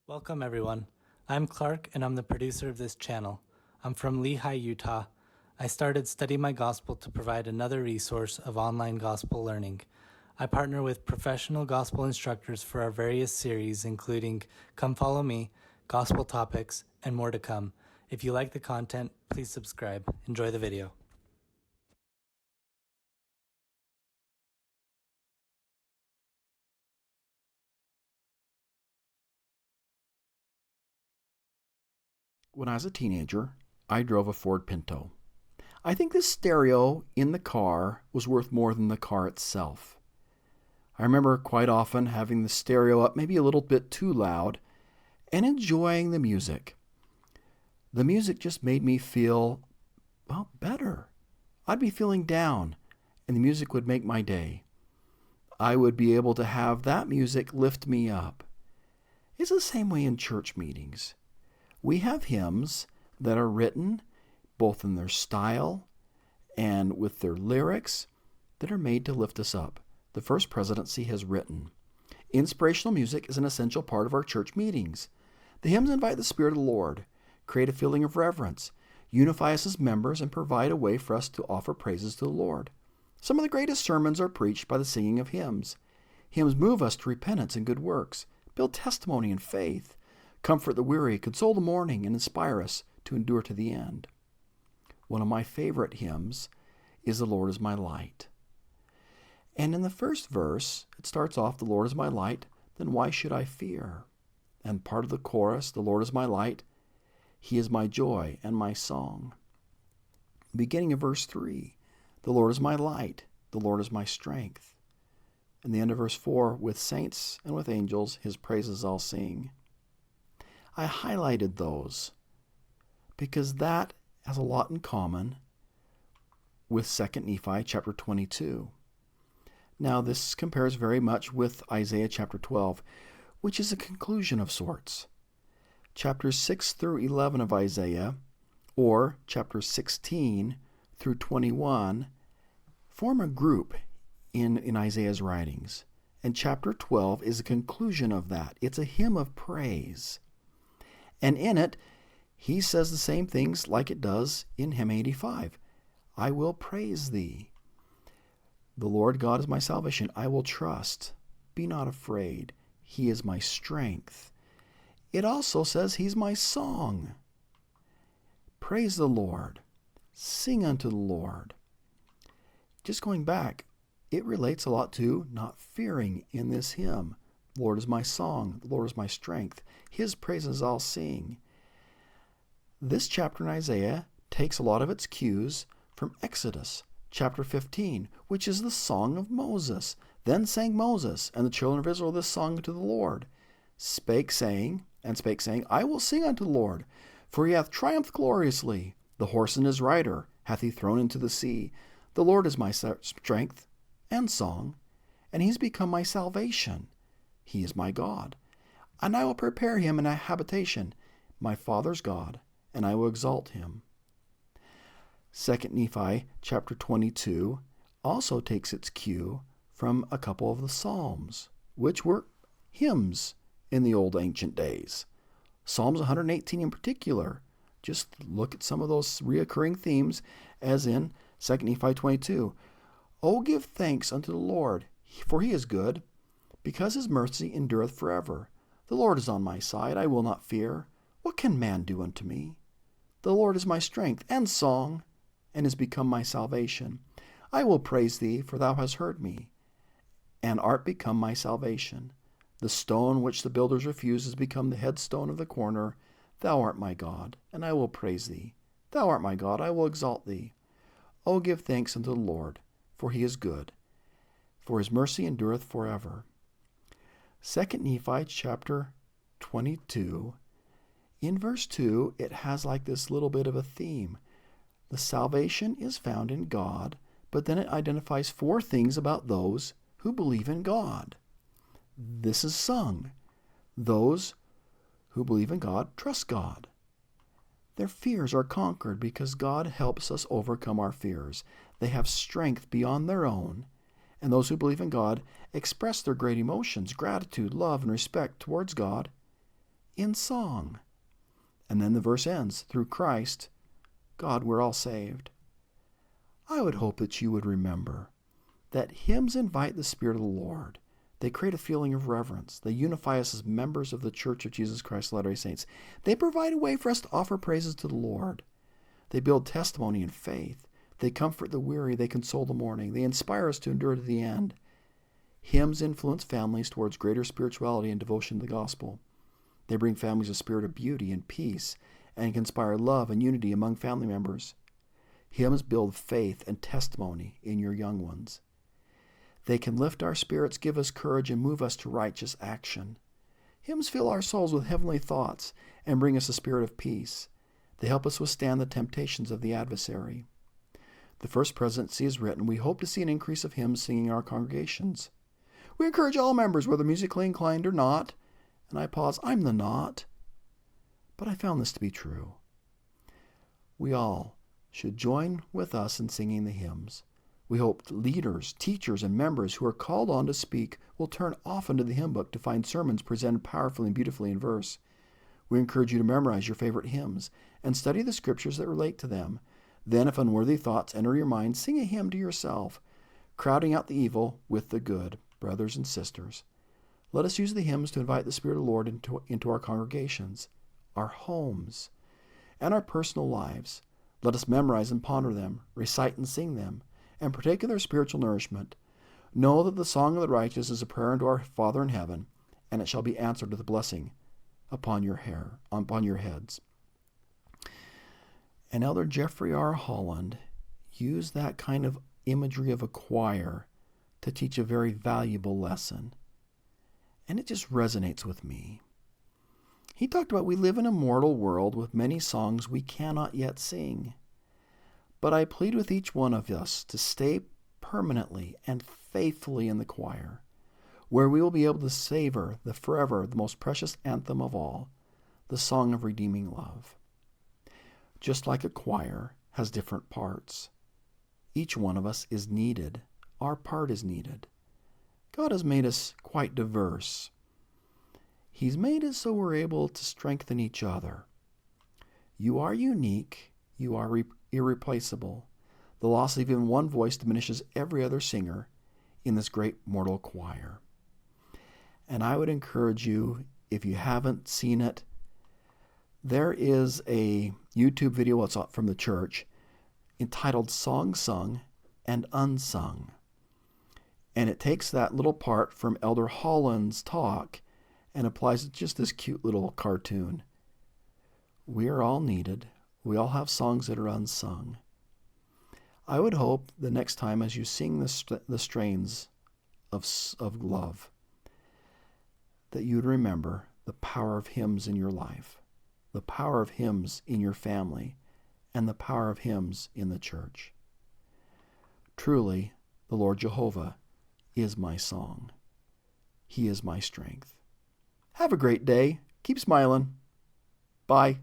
Welcome everyone. I'm Clark and I'm the producer of this channel. I'm from Lehi, Utah. I started Study My Gospel to provide another resource of online gospel learning. I partner with professional gospel instructors for our various series, including Come Follow Me, Gospel Topics, and more to come. If you like the content, please subscribe. Enjoy the video. When I was a teenager, I drove a Ford Pinto. I think the stereo in the car was worth more than the car itself. I remember quite often having the stereo up maybe a little bit too loud and enjoying the music. The music just made me feel, better. I'd be feeling down, and the music would make my day. I would be able to have that music lift me up. It's the same way in church meetings. We have hymns that are written both in their style and with their lyrics that are made to lift us up. The First Presidency has written, "Inspirational music is an essential part of our church meetings. The hymns invite the Spirit of the Lord, create a feeling of reverence, unify us as members, and provide a way for us to offer praises to the Lord. Some of the greatest sermons are preached by the singing of hymns. Hymns move us to repentance and good works, build testimony and faith, comfort the weary, console the mourning, and inspire us to endure to the end." One of my favorite hymns is "The Lord is my light." And in the first verse, it starts off, "The Lord is my light, then why should I fear?" And part of the chorus, "The Lord is my light, He is my joy and my song." Beginning of verse 3, "The Lord is my light, the Lord is my strength." And the end of verse 4, "With saints and with angels, His praises I'll sing." I highlighted those because that has a lot in common with 2 Nephi chapter 22. Now this compares very much with Isaiah chapter 12, which is a conclusion of sorts. Chapters 6 through 11 of Isaiah, or chapters 16 through 21, form a group in Isaiah's writings. And chapter 12 is a conclusion of that. It's a hymn of praise. And in it, he says the same things like it does in hymn 85. "I will praise thee. The Lord God is my salvation. I will trust. Be not afraid. He is my strength." It also says he's my song. Praise the Lord. Sing unto the Lord. Just going back, it relates a lot to not fearing in this hymn. "The Lord is my song. The Lord is my strength. His praises I'll sing." This chapter in Isaiah takes a lot of its cues from Exodus chapter 15, which is the song of Moses. "Then sang Moses and the children of Israel this song to the Lord. Spake saying, I will sing unto the Lord, for he hath triumphed gloriously. The horse and his rider hath he thrown into the sea. The Lord is my strength and song, and he's become my salvation. He is my God, and I will prepare him an habitation, my father's God, and I will exalt him." 2 Nephi chapter 22 also takes its cue from a couple of the Psalms, which were hymns in the old ancient days. Psalms 118 in particular. Just look at some of those reoccurring themes as in 2 Nephi 22. "O give thanks unto the Lord, for he is good, because his mercy endureth forever. The Lord is on my side, I will not fear. What can man do unto me? The Lord is my strength and song, and is become my salvation. I will praise thee, for thou hast heard me, and art become my salvation. The stone which the builders refused has become the headstone of the corner. Thou art my God, and I will praise thee. Thou art my God, I will exalt thee. O give thanks unto the Lord, for he is good, for his mercy endureth forever." 2 Nephi chapter 22, in verse 2, it has like this little bit of a theme. The salvation is found in God, but then it identifies 4 things about those who believe in God. This is sung. Those who believe in God trust God. Their fears are conquered because God helps us overcome our fears. They have strength beyond their own. And those who believe in God express their great emotions, gratitude, love, and respect towards God in song. And then the verse ends, through Christ, God, we're all saved. I would hope that you would remember that hymns invite the Spirit of the Lord. They create a feeling of reverence. They unify us as members of the Church of Jesus Christ of Latter-day Saints. They provide a way for us to offer praises to the Lord. They build testimony and faith. They comfort the weary. They console the mourning. They inspire us to endure to the end. Hymns influence families towards greater spirituality and devotion to the gospel. They bring families a spirit of beauty and peace and can inspire love and unity among family members. Hymns build faith and testimony in your young ones. They can lift our spirits, give us courage, and move us to righteous action. Hymns fill our souls with heavenly thoughts and bring us a spirit of peace. They help us withstand the temptations of the adversary. The First Presidency is written, we hope to see an increase of hymns singing in our congregations. We encourage all members, whether musically inclined or not, and I pause, I'm the not, but I found this to be true. We all should join with us in singing the hymns. We hope leaders, teachers, and members who are called on to speak will turn often to the hymn book to find sermons presented powerfully and beautifully in verse. We encourage you to memorize your favorite hymns and study the scriptures that relate to them. Then, if unworthy thoughts enter your mind, sing a hymn to yourself, crowding out the evil with the good, brothers and sisters. Let us use the hymns to invite the Spirit of the Lord into our congregations, our homes, and our personal lives. Let us memorize and ponder them, recite and sing them, and partake of their spiritual nourishment. Know that the song of the righteous is a prayer unto our Father in heaven, and it shall be answered with a blessing upon your heads. And Elder Jeffrey R. Holland used that kind of imagery of a choir to teach a very valuable lesson. And it just resonates with me. He talked about we live in a mortal world with many songs we cannot yet sing. But I plead with each one of us to stay permanently and faithfully in the choir, where we will be able to savor the most precious anthem of all, the song of redeeming love. Just like a choir has different parts, each one of us is needed. Our part is needed. God has made us quite diverse. He's made us so we're able to strengthen each other. You are unique. You are irreplaceable. The loss of even one voice diminishes every other singer in this great mortal choir. And I would encourage you, if you haven't seen it, there is a YouTube video from the church entitled Song Sung and Unsung. And it takes that little part from Elder Holland's talk and applies it to just this cute little cartoon. We are all needed. We all have songs that are unsung. I would hope the next time as you sing the strains of love, that you'd remember the power of hymns in your life, the power of hymns in your family, and the power of hymns in the church. Truly, the Lord Jehovah is my song. He is my strength. Have a great day. Keep smiling. Bye.